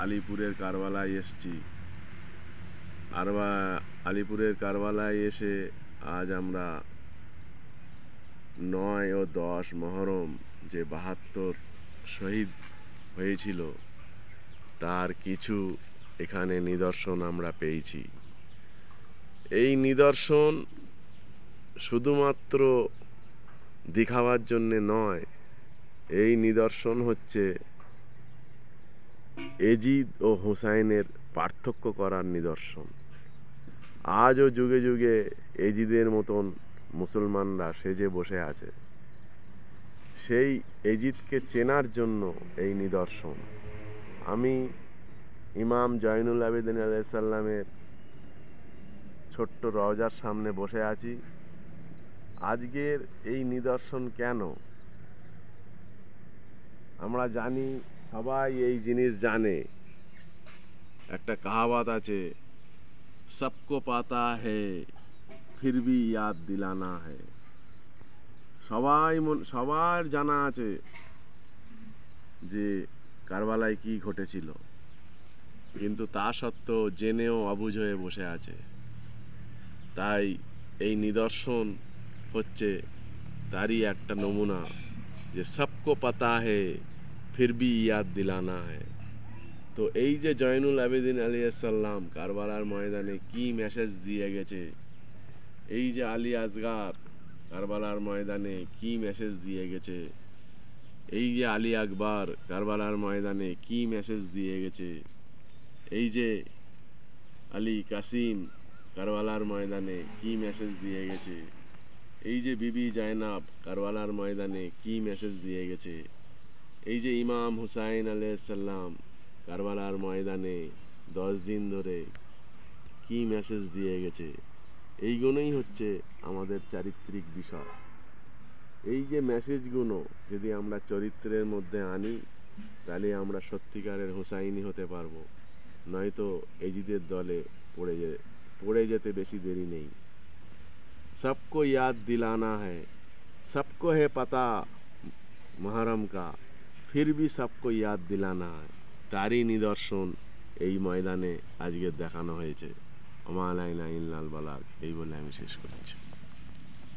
আলিপুরের কারবালায় এসেছি। আলিপুরের কারবালায় এসে আজ আমরা 9 ও 10 মহরম যে 72 শহীদ হয়েছিল তার কিছু এখানে নিদর্শন আমরা পেয়েছি। এই নিদর্শন শুধুমাত্র দেখাবার জন্যে নয়, এই নিদর্শন হচ্ছে এজিদ ও হুসাইনের পার্থক্য করার নিদর্শন। আজও যুগে যুগে এজিদের মতন মুসলমানরা সেজে বসে আছে। সেই এজিদকে চেনার জন্য এই নিদর্শন। আমি ইমাম জয়নুল আবেদিন আলাইহিস সালামের ছোট্ট রওজার সামনে বসে আছি। আজকের এই নিদর্শন কেন? আমরা জানি, সবাই এই জিনিস জানে। একটা কাহাবাত আছে, সবকো পাতা হে ফির ভি ইয়াদ দিলানা হে। সবার জানা আছে যে কারবালায় কি ঘটেছিল, কিন্তু তা সত্ত্বেও জেনেও অবুঝ হয়ে বসে আছে। তাই এই নিদর্শন হচ্ছে তারই একটা নমুনা, যে সবকো পাতা হে ফির ভি ইয়াদ দিলানা হে। তো এই যে জয়নুল আবেদিন আলাইহিস সালাম কারবালার ময়দানে কি মেসেজ দিয়ে গেছে, এই যে আলী আসগার কারবালার ময়দানে কি মেসেজ দিয়ে গেছে, এই যে আলী আকবর কারবালার ময়দানে কি মেসেজ দিয়ে গেছে, এই যে আলী কাসিম কারবালার ময়দানে কি মেসেজ দিয়ে গেছে, এই যে বিবি জায়নাব কারবালার ময়দানে কি মেসেজ দিয়ে গেছে, এই যে ইমাম হুসাইন আলাইহিস সালাম কারবালার ময়দানে 10 দিন ধরে কি মেসেজ দিয়ে গেছে, এইগুলোই হচ্ছে আমাদের চারিত্রিক বিষয়। এই যে মেসেজগুলো যদি আমরা চরিত্রের মধ্যে আনি, তাহলে আমরা সত্যিকারের হুসাইনি হতে পারবো, নয়তো এজিদের দলে পড়ে যেতে বেশি দেরি নেই। सबको याद दिलाना है, सबको है पता মহরম কা, ফির ভি সবকো ইয়াদ দিলানা है। তারই নিদর্শন এই ময়দানে আজকে দেখানো হয়েছে। ওমা আলাইনা ইল্লাল বালাগ, এই বলে আমি শেষ করছি।